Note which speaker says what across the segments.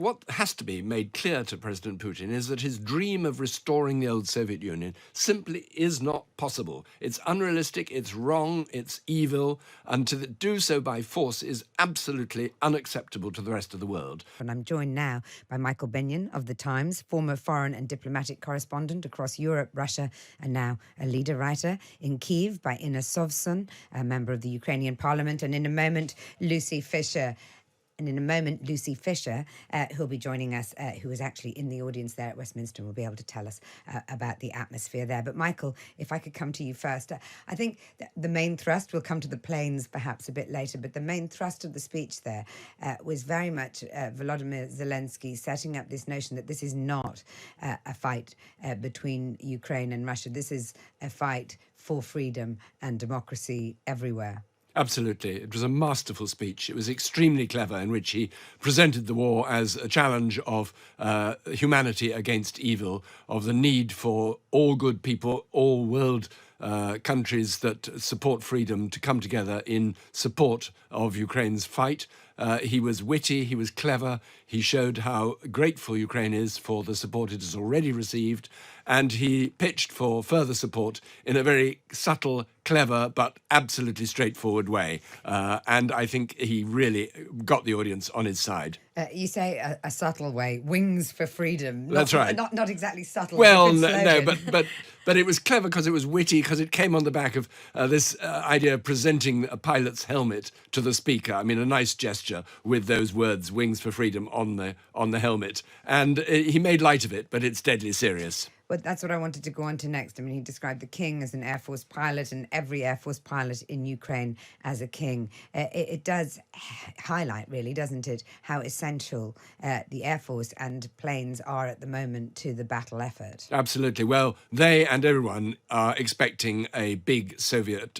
Speaker 1: what has to be made clear to President Putin is that his dream of restoring the old Soviet Union simply is not possible. It's unrealistic, it's wrong, it's evil, and to do so by force is absolutely unacceptable to the rest of the world.
Speaker 2: And I'm joined now by Michael Benyon of The Times, former foreign and diplomatic correspondent across Europe, Russia, and now a leader writer in Kyiv, by Inna Sovsun, a member of the Ukrainian parliament, and in a moment, Lucy Fisher, who'll be joining us, who is actually in the audience there at Westminster and will be able to tell us about the atmosphere there. But Michael, if I could come to you first, I think the main thrust, we'll come to the planes perhaps a bit later, but the main thrust of the speech there was very much Volodymyr Zelensky setting up this notion that this is not a fight between Ukraine and Russia. This is a fight for freedom and democracy everywhere.
Speaker 1: Absolutely. It was a masterful speech. It was extremely clever, in which he presented the war as a challenge of humanity against evil, of the need for all good people, all world countries that support freedom to come together in support of Ukraine's fight. He was witty, he was clever, he showed how grateful Ukraine is for the support it has already received, and he pitched for further support in a very subtle, clever, but absolutely straightforward way. And I think he really got the audience on his side.
Speaker 2: You say a subtle way, wings for freedom.
Speaker 1: That's right.
Speaker 2: Not exactly subtle.
Speaker 1: Well, no, but it was clever because it was witty, because it came on the back of this idea of presenting a pilot's helmet to the speaker. I mean, a nice gesture with those words, wings for freedom, on the helmet. And he made light of it, but it's deadly serious.
Speaker 2: But that's what I wanted to go on to next. I mean, he described the king as an Air Force pilot and every Air Force pilot in Ukraine as a king. It does highlight, really, doesn't it, how essential the Air Force and planes are at the moment to the battle effort.
Speaker 1: Absolutely. Well, they and everyone are expecting a big Soviet,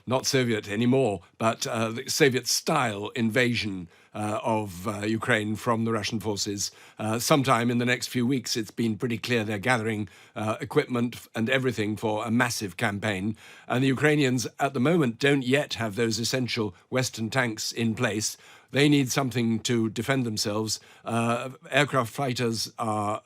Speaker 1: not Soviet anymore, but Soviet-style invasion of Ukraine from the Russian forces. Sometime in the next few weeks, it's been pretty clear they're gathering equipment and everything for a massive campaign. And the Ukrainians at the moment don't yet have those essential Western tanks in place. They need something to defend themselves. Aircraft fighters are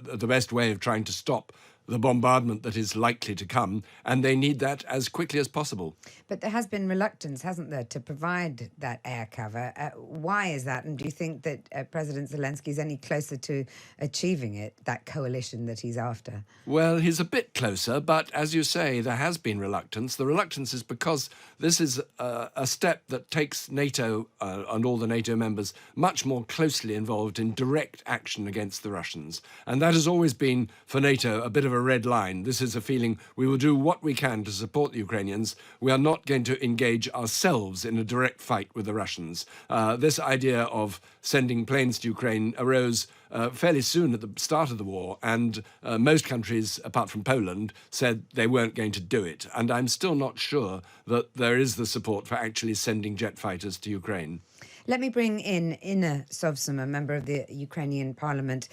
Speaker 1: the best way of trying to stop the bombardment that is likely to come, and they need that as quickly as possible.
Speaker 2: But there has been reluctance, hasn't there, to provide that air cover? Why is that? And do you think that President Zelensky is any closer to achieving it, that coalition that he's after?
Speaker 1: Well, he's a bit closer, but as you say, there has been reluctance. The reluctance is because this is a step that takes NATO and all the NATO members much more closely involved in direct action against the Russians. And that has always been, for NATO, a bit of a red line. This is a feeling we will do what we can to support the Ukrainians. We are not going to engage ourselves in a direct fight with the Russians. This idea of sending planes to Ukraine arose fairly soon at the start of the war, and most countries, apart from Poland, said they weren't going to do it. And I'm still not sure that there is the support for actually sending jet fighters to Ukraine.
Speaker 2: Let me bring in Inna Sovsun, a member of the Ukrainian parliament.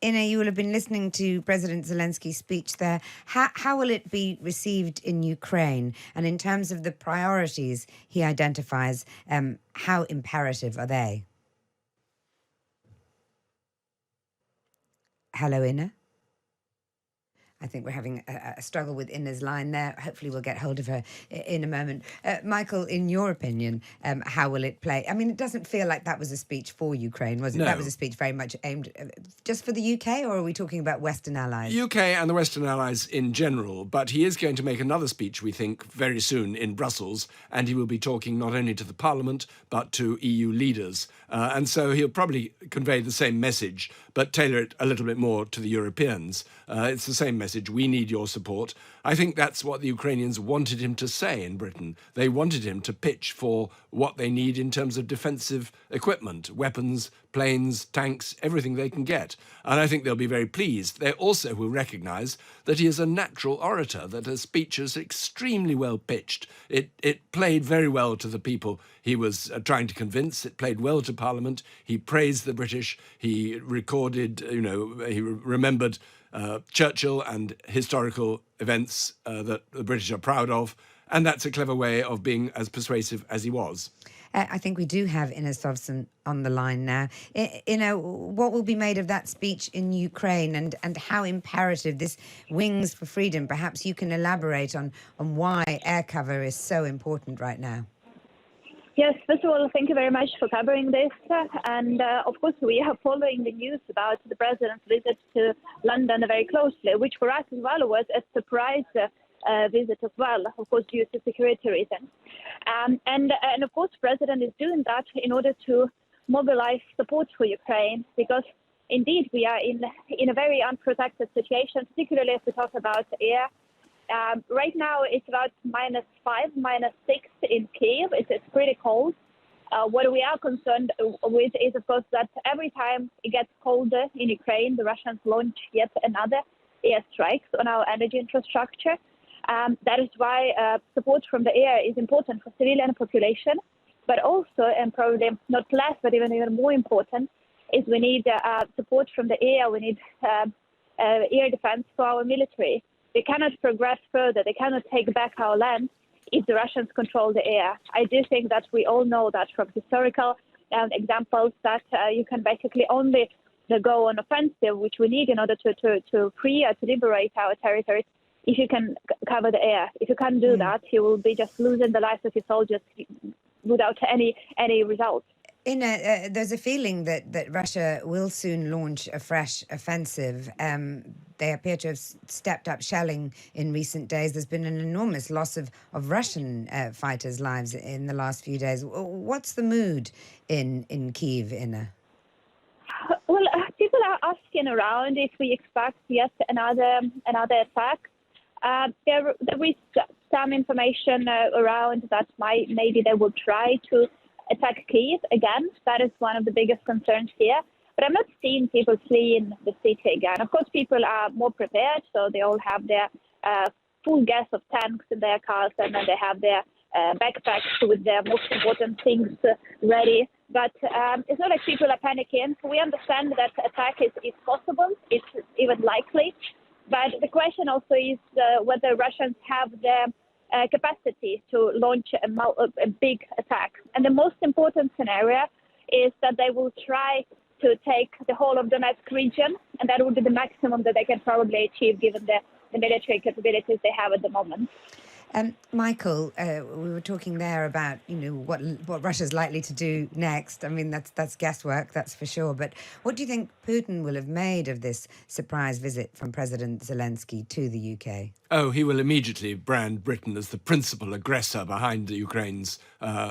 Speaker 2: Inna, you will have been listening to President Zelensky's speech there. How will it be received in Ukraine? And in terms of the priorities he identifies, how imperative are they? Hello, Inna. I think we're having a struggle with Inna's line there. Hopefully we'll get hold of her in a moment. Michael, in your opinion, how will it play? I mean, it doesn't feel like that was a speech for Ukraine, was it?
Speaker 1: No.
Speaker 2: That was a speech very much aimed just for the UK, or are we talking about Western allies?
Speaker 1: UK and the Western allies in general, but he is going to make another speech, we think, very soon in Brussels, and he will be talking not only to the Parliament, but to EU leaders. And so he'll probably convey the same message, but tailor it a little bit more to the Europeans. It's the same message. We need your support. I think that's what the Ukrainians wanted him to say in Britain. They wanted him to pitch for what they need in terms of defensive equipment, weapons, planes, tanks, everything they can get. And I think they'll be very pleased. They also will recognise that he is a natural orator, that his speech is extremely well pitched. It played very well to the people he was trying to convince. It played well to Parliament. He praised the British. He recorded, he remembered Churchill and historical events that the British are proud of. And that's a clever way of being as persuasive as he was.
Speaker 2: I think we do have Ina Sovson on the line now. What will be made of that speech in Ukraine, and how imperative this Wings for Freedom? Perhaps you can elaborate on why air cover is so important right now.
Speaker 3: Yes, first of all, thank you very much for covering this. And of course, we are following the news about the president's visit to London very closely, which for us as well was a surprise visit as well, of course, due to security reasons. And of course, the president is doing that in order to mobilize support for Ukraine, because indeed we are in a very unprotected situation, particularly if we talk about air. Right now, it's about -5, -6 in Kiev. It's pretty cold. What we are concerned with is, of course, that every time it gets colder in Ukraine, the Russians launch yet another airstrikes on our energy infrastructure. That is why support from the air is important for civilian population, but also, and probably not less, but even more important, is we need support from the air. We need air defense for our military. They cannot progress further. They cannot take back our land if the Russians control the air. I do think that we all know that from historical examples that you can basically only go on offensive, which we need in order to free or to liberate our territories, if you can cover the air. If you can't do that, you will be just losing the lives of your soldiers without any results.
Speaker 2: There's a feeling that Russia will soon launch a fresh offensive. They appear to have stepped up shelling in recent days. There's been an enormous loss of Russian fighters' lives in the last few days. What's the mood in Kyiv, Ina?
Speaker 3: Well, people are asking around if we expect yet another attack. There is some information around that maybe they will try to attack Kyiv again. That is one of the biggest concerns here. But I'm not seeing people fleeing the city again. Of course, people are more prepared, so they all have their full gas of tanks in their cars, and then they have their backpacks with their most important things ready. But it's not like people are panicking. We understand that attack is possible. It's even likely. But the question also is whether Russians have the capacity to launch a big attack. And the most important scenario is that they will try to take the whole of Donetsk region, and that would be the maximum that they can probably achieve given the military capabilities they have at the moment.
Speaker 2: Michael, we were talking there about what Russia's likely to do next. I mean, that's guesswork, that's for sure. But what do you think Putin will have made of this surprise visit from President Zelensky to the UK?
Speaker 1: Oh, he will immediately brand Britain as the principal aggressor behind the Ukraine's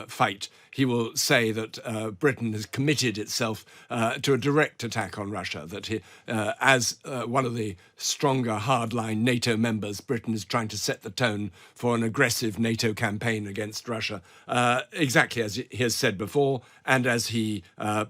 Speaker 1: fight. He will say that Britain has committed itself to a direct attack on Russia, that as one of the stronger hardline NATO members, Britain is trying to set the tone for an aggressive NATO campaign against Russia, exactly as he has said before, and as he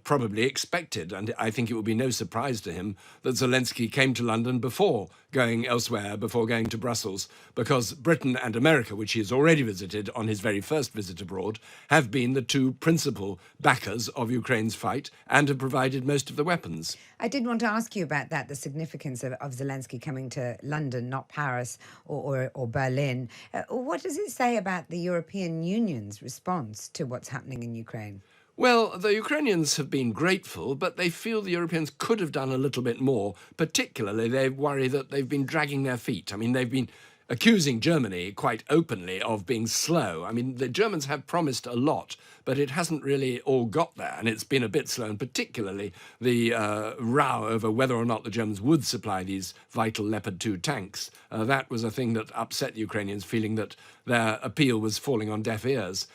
Speaker 1: probably expected. And I think it will be no surprise to him that Zelensky came to London before going elsewhere, before going to Brussels, because Britain and America, which he has already visited on his very first visit abroad, have been the two principal backers of Ukraine's fight and have provided most of the weapons.
Speaker 2: I did want to ask you about that, the significance of Zelensky coming to London, not Paris or Berlin. What does it say about the European Union's response to what's happening in Ukraine?
Speaker 1: Well, the Ukrainians have been grateful, but they feel the Europeans could have done a little bit more. Particularly, they worry that they've been dragging their feet. I mean, they've been accusing Germany quite openly of being slow. I mean, the Germans have promised a lot, but it hasn't really all got there, and it's been a bit slow, and particularly the row over whether or not the Germans would supply these vital Leopard 2 tanks. That was a thing that upset the Ukrainians, feeling that their appeal was falling on deaf ears.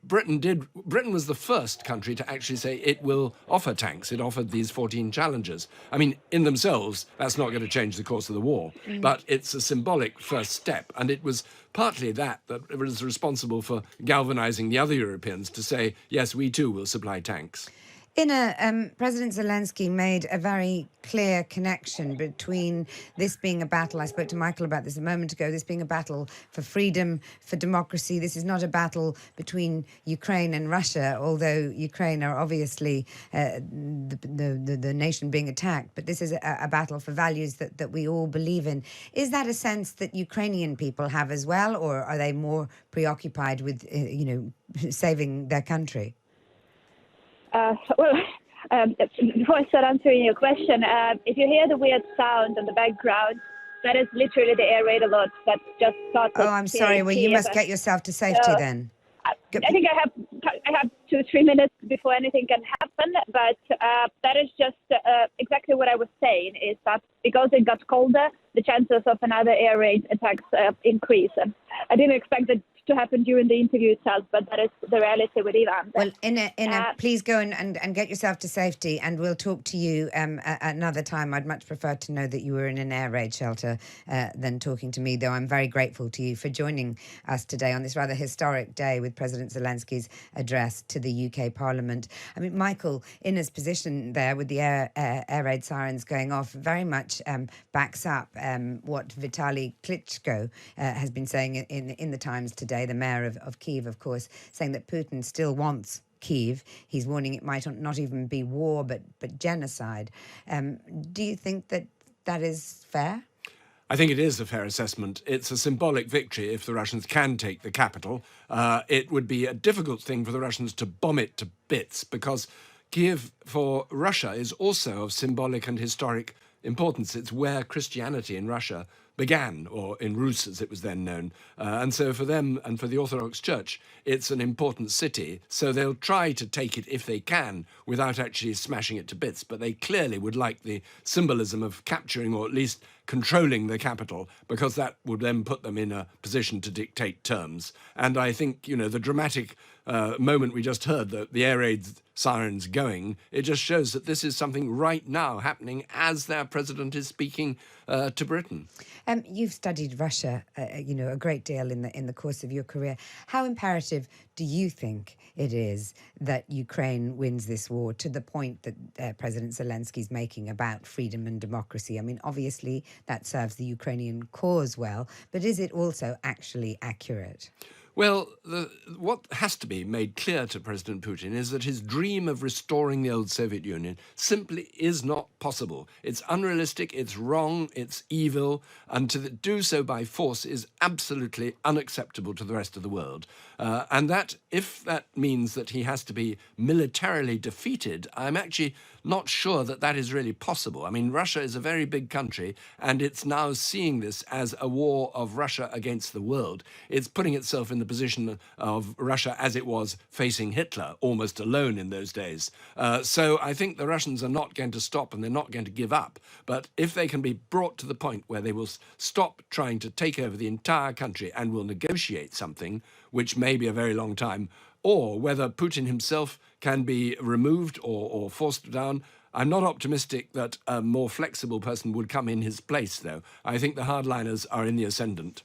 Speaker 1: Britain was the first country to actually say it will offer tanks. It offered these 14 Challengers. I mean, in themselves, that's not going to change the course of the war, but it's a symbolic first step, and it was partly that was responsible for galvanizing the other Europeans to say, yes, we too will supply tanks.
Speaker 2: President Zelensky made a very clear connection between this being a battle. I spoke to Michael about this a moment ago. This being a battle for freedom, for democracy. This is not a battle between Ukraine and Russia, although Ukraine are obviously the nation being attacked. But this is a battle for values that we all believe in. Is that a sense that Ukrainian people have as well, or are they more preoccupied with, saving their country?
Speaker 3: Well, before I start answering your question, if you hear the weird sound in the background, that is literally the air raid alert that just started.
Speaker 2: Oh, I'm sorry. Well, you must get yourself to safety then.
Speaker 3: I think I have 2-3 minutes before anything can happen, but that is just exactly what I was saying, is that because it got colder, the chances of another air raid attacks increase. And I didn't expect that to happen during the interview itself, but that is the reality with Iran.
Speaker 2: Well, please go and get yourself to safety, and we'll talk to you another time. I'd much prefer to know that you were in an air raid shelter than talking to me, though I'm very grateful to you for joining us today on this rather historic day with President Zelensky's address to the UK Parliament. I mean, Michael, in his position there with the air raid sirens going off, very much backs up what Vitaly Klitschko has been saying in the Times today. The mayor of Kyiv, of course, saying that Putin still wants Kyiv. He's warning it might not even be war, but genocide. Do you think that is fair?
Speaker 1: I think it is a fair assessment. It's a symbolic victory if the Russians can take the capital. It would be a difficult thing for the Russians to bomb it to bits, because Kyiv for Russia is also of symbolic and historic importance. It's where Christianity in Russia began, or in Rus as it was then known. And so for them and for the Orthodox Church, it's an important city. So they'll try to take it if they can without actually smashing it to bits. But they clearly would like the symbolism of capturing, or at least controlling, the capital, because that would then put them in a position to dictate terms. And I think, the dramatic moment we just heard, the air raid sirens going, it just shows that this is something right now happening as their president is speaking to Britain.
Speaker 2: You've studied Russia, a great deal in the course of your career. How imperative do you think it is that Ukraine wins this war, to the point that President Zelensky's making about freedom and democracy? I mean, obviously that serves the Ukrainian cause well, but is it also actually accurate?
Speaker 1: Well, what has to be made clear to President Putin is that his dream of restoring the old Soviet Union simply is not possible. It's unrealistic, it's wrong, it's evil, and to do so by force is absolutely unacceptable to the rest of the world. And that, if that means that he has to be militarily defeated, I'm actually not sure that that is really possible. I mean, Russia is a very big country, and it's now seeing this as a war of Russia against the world. It's putting itself in the position of Russia as it was facing Hitler, almost alone in those days. So I think the Russians are not going to stop, and they're not going to give up. But if they can be brought to the point where they will stop trying to take over the entire country and will negotiate something, which may be a very long time, or whether Putin himself can be removed or forced down. I'm not optimistic that a more flexible person would come in his place, though. I think the hardliners are in the ascendant.